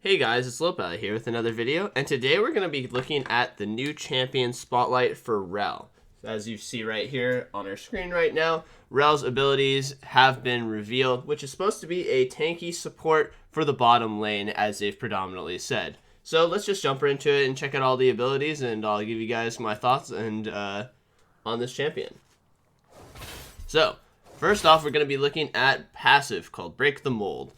Hey guys, it's Lohpally here with another video, and today we're going to be looking at the new champion spotlight for Rell. As you see right here on our screen right now, Rell's abilities have been revealed, which is supposed to be a tanky support for the bottom lane, as they've predominantly said. So let's just jump right into it and check out all the abilities, and I'll give you guys my thoughts on this champion. So, first off, we're going to be looking at passive called Break the Mold.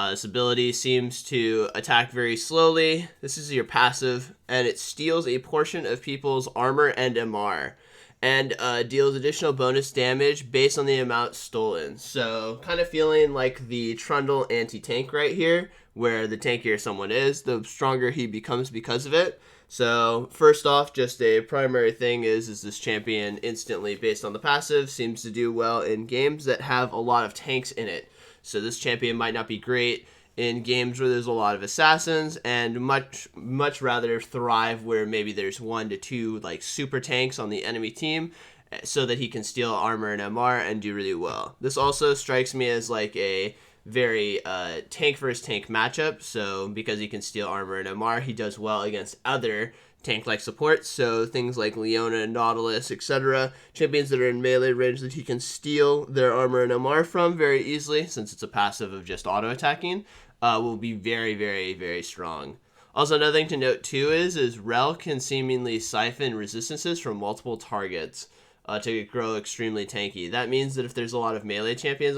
This ability seems to attack very slowly. This is your passive, and it steals a portion of people's armor and MR, and deals additional bonus damage based on the amount stolen. So, kind of feeling like the Trundle anti-tank right here, where the tankier someone is, the stronger he becomes because of it. So, first off, just a primary thing is this champion instantly, based on the passive, seems to do well in games that have a lot of tanks in it. So this champion might not be great in games where there's a lot of assassins, and much rather thrive where maybe there's 1 to 2 like super tanks on the enemy team, so that he can steal armor and MR and do really well. This also strikes me as like a very tank versus tank matchup. So because he can steal armor and MR, he does well against other tank-like supports, so things like Leona, Nautilus, etc. Champions that are in melee range that he can steal their armor and MR from very easily, since it's a passive of just auto-attacking, will be very, very, very strong. Also, another thing to note too is Rell can seemingly siphon resistances from multiple targets to grow extremely tanky. That means that if there's a lot of melee champions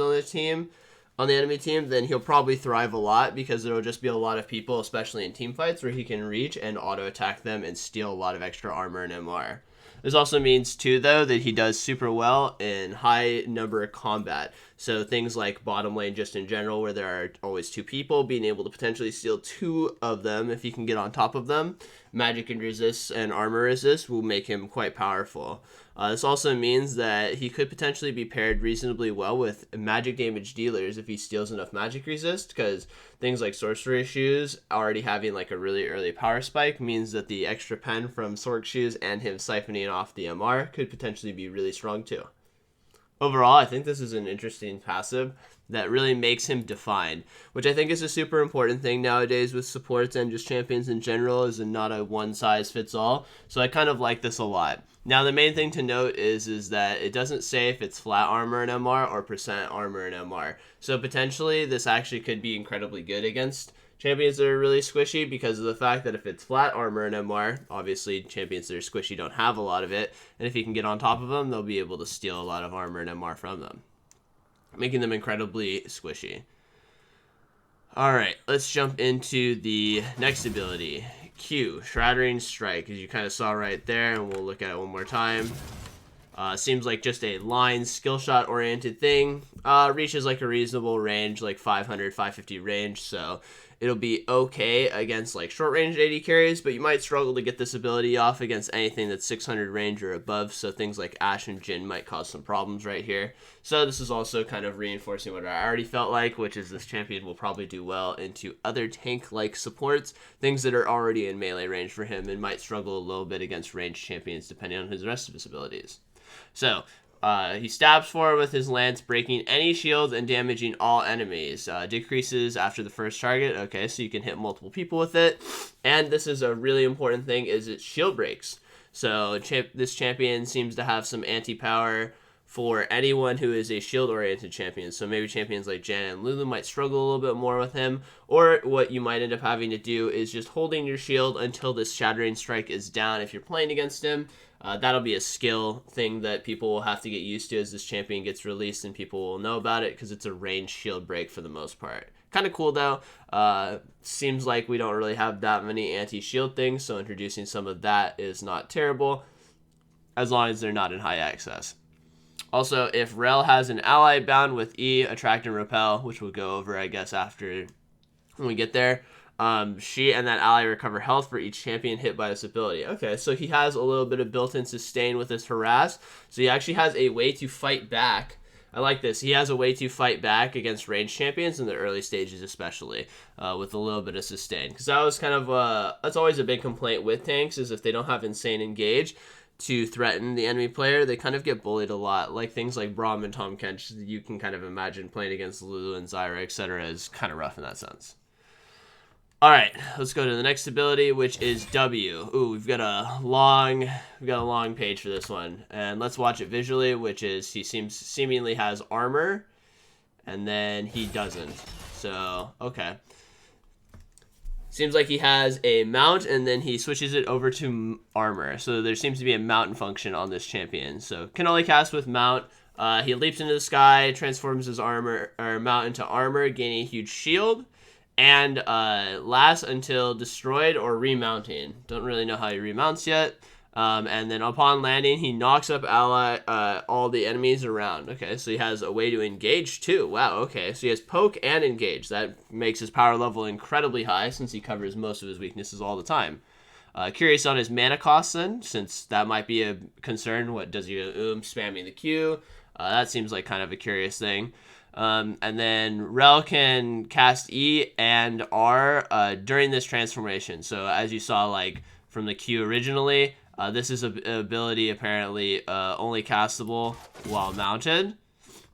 on the enemy team, then he'll probably thrive a lot, because there will just be a lot of people, especially in team fights, where he can reach and auto attack them and steal a lot of extra armor and MR. This also means too, though, that he does super well in high number of combat. So things like bottom lane just in general, where there are always 2 people, being able to potentially steal 2 of them if he can get on top of them. Magic and resist and armor resist will make him quite powerful. This also means that he could potentially be paired reasonably well with magic damage dealers if he steals enough magic resist, because things like sorcery shoes already having like a really early power spike means that the extra pen from sorc shoes and him siphoning off the MR could potentially be really strong too. Overall, I think this is an interesting passive that really makes him defined, which I think is a super important thing nowadays with supports and just champions in general, is not a one-size-fits-all. So I kind of like this a lot. Now, the main thing to note is that it doesn't say if it's flat armor and MR or percent armor and MR. So potentially, this actually could be incredibly good against champions that are really squishy, because of the fact that if it's flat armor and MR, obviously champions that are squishy don't have a lot of it, and if you can get on top of them, they'll be able to steal a lot of armor and MR from them, making them incredibly squishy. Alright, let's jump into the next ability. Q, Shattering Strike, as you kind of saw right there, and we'll look at it one more time. Seems like just a line skill shot oriented thing. Reaches like a reasonable range, like 500, 550 range, so it'll be okay against like short range AD carries, but you might struggle to get this ability off against anything that's 600 range or above, so things like Ashe and Jhin might cause some problems right here. So this is also kind of reinforcing what I already felt like, which is this champion will probably do well into other tank-like supports, things that are already in melee range for him, and might struggle a little bit against ranged champions depending on his rest of his abilities. So, he stabs forward with his lance, breaking any shields and damaging all enemies. Decreases after the first target. Okay, so you can hit multiple people with it. And this is a really important thing, is it shield breaks. So this champion seems to have some anti-power for anyone who is a shield-oriented champion. So maybe champions like Jan and Lulu might struggle a little bit more with him. Or what you might end up having to do is just holding your shield until this Shattering Strike is down if you're playing against him. That'll be a skill thing that people will have to get used to as this champion gets released, and people will know about it, because it's a ranged shield break for the most part. Kind of cool though. Seems like we don't really have that many anti-shield things, so introducing some of that is not terrible, as long as they're not in high access. Also, if Rell has an ally bound with E, Attract and Repel, which we'll go over, I guess, after when we get there, she and that ally recover health for each champion hit by this ability. Okay, so he has a little bit of built-in sustain with his harass, so he actually has a way to fight back. I like this. He has a way to fight back against ranged champions in the early stages, especially with a little bit of sustain. Because that was kind of that's always a big complaint with tanks, is if they don't have insane engage to threaten the enemy player, they kind of get bullied a lot. Like things like Braum and Tahm Kench, you can kind of imagine playing against Lulu and Zyra, etc. is kind of rough in that sense. All right, let's go to the next ability, which is W. Ooh, we've got a long page for this one, and let's watch it visually. Which is he seemingly has armor, and then he doesn't. So okay, seems like he has a mount, and then he switches it over to armor. So there seems to be a mountain function on this champion. So can only cast with mount. He leaps into the sky, transforms his armor or mount into armor, gaining a huge shield. And lasts until destroyed or remounting. Don't really know how he remounts yet. And then upon landing, he knocks up all the enemies around. Okay, so he has a way to engage too. Wow, okay. So he has poke and engage. That makes his power level incredibly high since he covers most of his weaknesses all the time. Curious on his mana cost then, since that might be a concern. What does he spamming the Q? That seems like kind of a curious thing. And then Rell can cast E and R during this transformation. So as you saw, like from the Q originally, this is an ability apparently only castable while mounted.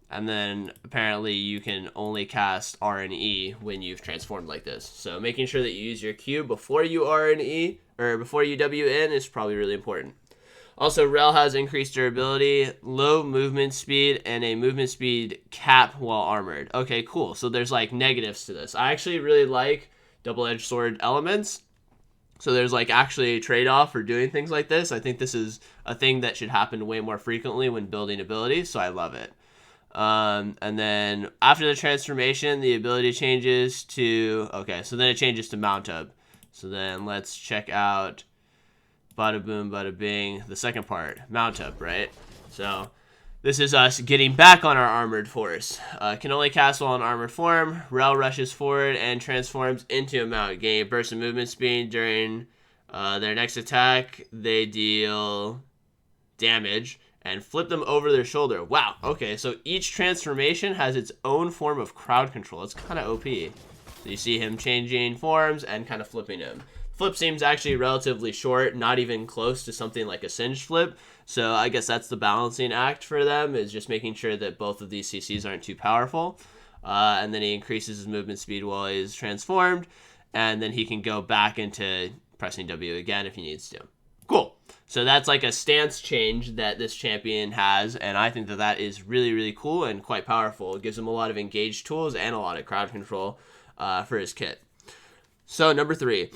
And then apparently you can only cast R and E when you've transformed like this. So making sure that you use your Q before you R and E, or before you W in, is probably really important. Also, Rell has increased durability, low movement speed, and a movement speed cap while armored. Okay, cool. So there's like negatives to this. I actually really like double-edged sword elements. So there's like actually a trade-off for doing things like this. I think this is a thing that should happen way more frequently when building abilities, so I love it. And then after the transformation, the ability changes to... Okay, so then it changes to mount up. So then let's check out... Bada boom, bada bing. The second part, mount up, right? So this is us getting back on our armored force. Can only cast while in armored form. Rell rushes forward and transforms into a mount, gaining a burst of movement speed during their next attack. They deal damage and flip them over their shoulder. Wow. Okay, so each transformation has its own form of crowd control. It's kind of OP. So you see him changing forms and kind of flipping him. Flip seems actually relatively short, not even close to something like a singed flip. So I guess that's the balancing act for them, is just making sure that both of these CCs aren't too powerful. And then he increases his movement speed while he's transformed. And then he can go back into pressing W again if he needs to. Cool. So that's like a stance change that this champion has. And I think that that is really, really cool and quite powerful. It gives him a lot of engaged tools and a lot of crowd control for his kit. So number 3.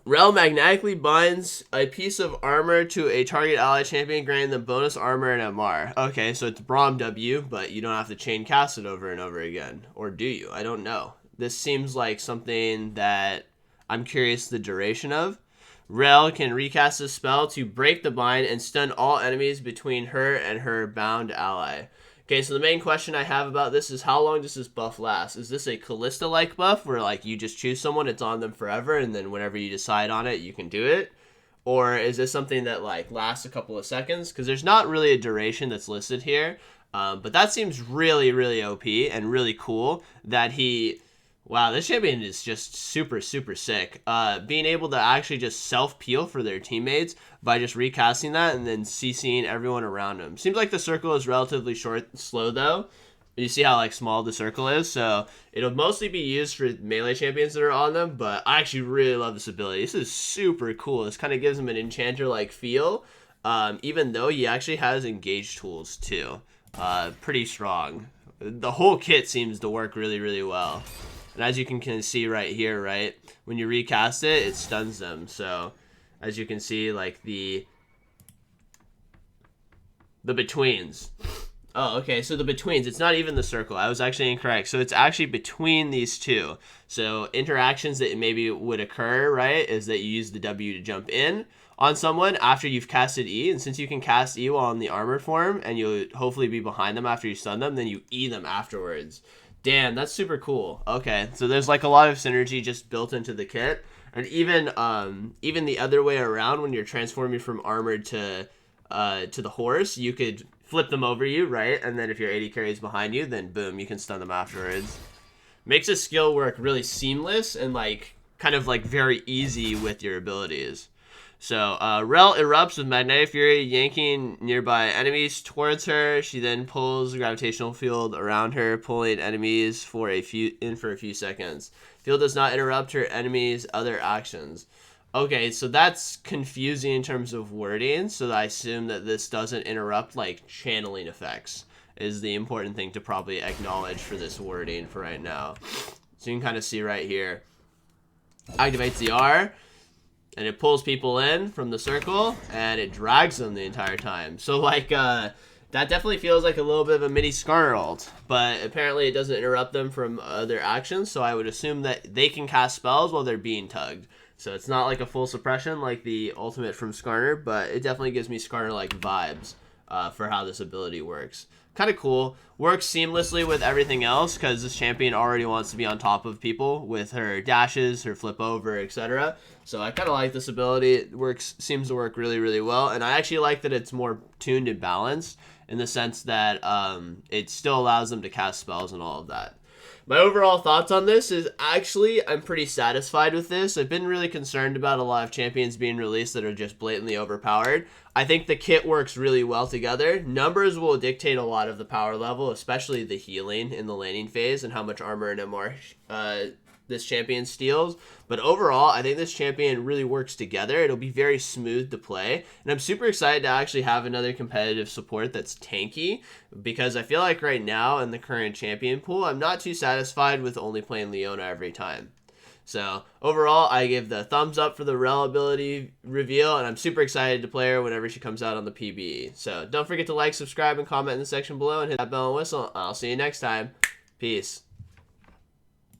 Rell magnetically binds a piece of armor to a target ally champion, granting them bonus armor and MR. Okay, so it's Braum W, but you don't have to chain cast it over and over again. Or do you? I don't know. This seems like something that I'm curious the duration of. Rell can recast a spell to break the bind and stun all enemies between her and her bound ally. Okay, so the main question I have about this is, how long does this buff last? Is this a Callista-like buff where like you just choose someone, it's on them forever, and then whenever you decide on it, you can do it? Or is this something that like lasts a couple of seconds? Because there's not really a duration that's listed here, but that seems really, really OP and really cool that he... Wow, this champion is just super, super sick. Being able to actually just self-peel for their teammates by just recasting that and then CCing everyone around him. Seems like the circle is relatively slow though. You see how like small the circle is, so it'll mostly be used for melee champions that are on them, but I actually really love this ability. This is super cool. This kind of gives him an enchanter-like feel, even though he actually has engaged tools too. Pretty strong. The whole kit seems to work really, really well. And as you can see right here, right, when you recast it, it stuns them. So as you can see, like the betweens. Oh, okay, so the betweens, it's not even the circle. I was actually incorrect. So it's actually between these two. So interactions that maybe would occur, right, is that you use the W to jump in on someone after you've casted E. And since you can cast E while in the armored form, and you'll hopefully be behind them after you stun them, then you E them afterwards. Damn, that's super cool. Okay, so there's like a lot of synergy just built into the kit. And even the other way around, when you're transforming from armored to the horse, you could flip them over you, right? And then if your AD carries behind you, then boom, you can stun them afterwards. Makes a skill work really seamless and like kind of like very easy with your abilities. So Rell erupts with Magnetic Fury, yanking nearby enemies towards her. She then pulls the gravitational field around her, pulling enemies for a few seconds. Field does not interrupt her enemies' other actions. Okay, so that's confusing in terms of wording, so I assume that this doesn't interrupt, like, channeling effects is the important thing to probably acknowledge for this wording for right now. So you can kind of see right here. Activates the R, and it pulls people in from the circle, and it drags them the entire time. So, like, that definitely feels like a little bit of a mini Skarner ult, but apparently it doesn't interrupt them from other actions, so I would assume that they can cast spells while they're being tugged. So it's not like a full suppression like the ultimate from Skarner, but it definitely gives me Skarner-like vibes for how this ability works. Kind of cool. Works seamlessly with everything else because this champion already wants to be on top of people with her dashes, her flip over, etc. So I kind of like this ability. It seems to work really, really well. And I actually like that it's more tuned and balanced in the sense that it still allows them to cast spells and all of that. My overall thoughts on this is actually I'm pretty satisfied with this. I've been really concerned about a lot of champions being released that are just blatantly overpowered. I think the kit works really well together. Numbers will dictate a lot of the power level, especially the healing in the laning phase and how much armor and MR this champion steals. But overall, I think this champion really works together. It'll be very smooth to play. And I'm super excited to actually have another competitive support that's tanky, because I feel like right now in the current champion pool, I'm not too satisfied with only playing Leona every time. So overall, I give the thumbs up for the Rell ability reveal, and I'm super excited to play her whenever she comes out on the PBE. So don't forget to like, subscribe, and comment in the section below, and hit that bell and whistle. I'll see you next time. Peace.